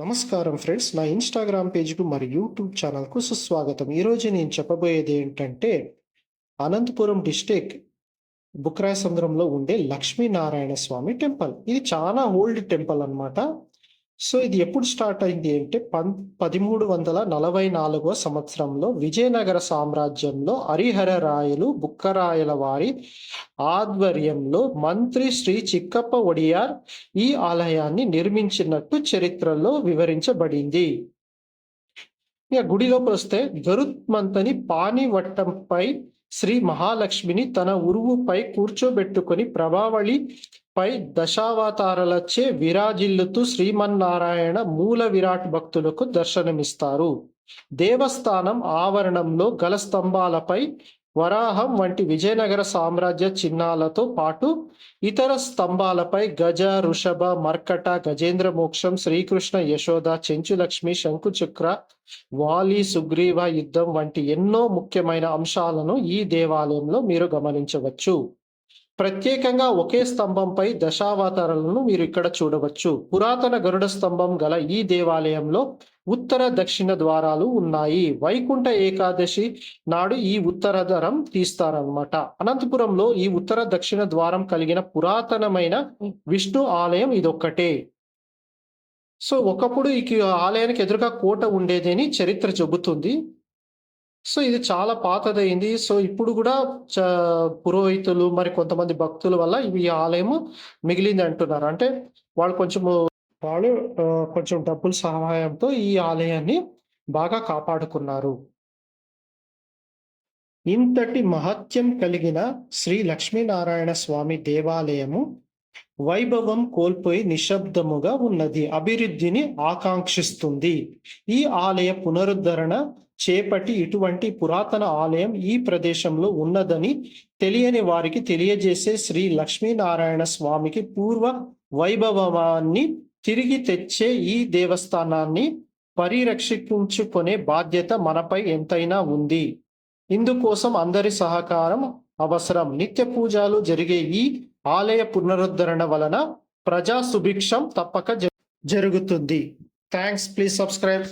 నమస్కారం ఫ్రెండ్స్, నా ఇన్స్టాగ్రామ్ పేజ్కు మరియు యూట్యూబ్ ఛానల్కు సుస్వాగతం. ఈరోజు నేను చెప్పబోయేది ఏంటంటే అనంతపురం డిస్టిక్ బుక్రాయసముద్రంలో ఉండే లక్ష్మీనారాయణ స్వామి టెంపుల్. ఇది చాలా ఓల్డ్ టెంపుల్ అన్నమాట. సో ఇది ఎప్పుడు స్టార్ట్ అయింది అంటే 1344వ సంవత్సరంలో విజయనగర సామ్రాజ్యంలో హరిహర రాయలు బుక్కరాయల వారి ఆధ్వర్యంలో మంత్రి శ్రీ చిక్కప్ప ఒడియార్ ఈ ఆలయాన్ని నిర్మించినట్టు చరిత్రలో వివరించబడింది. ఇక గుడిలోకి వస్తే గరుత్మంతని పానివట్టంపై శ్రీ మహాలక్ష్మిని తన ఉరువుపై కూర్చోబెట్టుకొని ప్రభావళి పై దశావతారాలచే విరాజిల్లుతూ శ్రీమన్నారాయణ మూల విరాట్ భక్తులకు దర్శనమిస్తారు. దేవస్థానం ఆవరణంలో గల స్తంభాలపై వరాహం వంటి విజయనగర సామ్రాజ్య చిహ్నాలతో పాటు ఇతర స్తంభాలపై గజ, వృషభ, మర్కట, గజేంద్ర మోక్షం, శ్రీకృష్ణ యశోద, చెంచులక్ష్మి, శంకుచక్ర, వాలి, సుగ్రీవ యుద్ధం వంటి ఎన్నో ముఖ్యమైన అంశాలను ఈ దేవాలయంలో మీరు గమనించవచ్చు. ప్రత్యేకంగా ఒకే స్తంభంపై దశావతారాలను మీరు ఇక్కడ చూడవచ్చు. పురాతన గరుడ స్తంభం గల ఈ దేవాలయంలో ఉత్తర దక్షిణ ద్వారాలు ఉన్నాయి. వైకుంఠ ఏకాదశి నాడు ఈ ఉత్తర ద్వారం తీస్తారనమాట. అనంతపురంలో ఈ ఉత్తర దక్షిణ ద్వారం కలిగిన పురాతనమైన విష్ణు ఆలయం ఇదొక్కటే. సో ఒకప్పుడు ఈ ఆలయానికి ఎదురుగా కోట ఉండేది అని చరిత్ర చెబుతుంది. సో ఇది చాలా పాతదైంది. సో ఇప్పుడు కూడా పురోహితులు మరి కొంతమంది భక్తుల వల్ల ఈ ఆలయము మిగిలింది అంటున్నారు. అంటే వాళ్ళు కొంచెం డబ్బుల సహాయంతో ఈ ఆలయాన్ని బాగా కాపాడుకున్నారు. ఇంతటి మహత్యం కలిగిన శ్రీ లక్ష్మీనారాయణ స్వామి దేవాలయము వైభవం కోల్పోయి నిశ్శబ్దముగా ఉన్నది. అభివృద్ధిని ఆకాంక్షిస్తుంది. ఈ ఆలయ పునరుద్ధరణ చేపట్టి ఇటువంటి పురాతన ఆలయం ఈ ప్రదేశంలో ఉన్నదని తెలియని వారికి తెలియజేసే శ్రీ లక్ష్మీనారాయణ స్వామికి పూర్వ వైభవాన్ని తిరిగి తెచ్చే ఈ దేవస్థానాన్ని పరిరక్షించుకునే బాధ్యత మనపై ఎంతైనా ఉంది. ఇందుకోసం అందరి సహకారం అవసరం. నిత్య పూజలు జరిగే ఈ ఆలయ పునరుద్ధరణ వలన ప్రజా సుభిక్షం తప్పక జరుగుతుంది. థ్యాంక్స్. Please subscribe.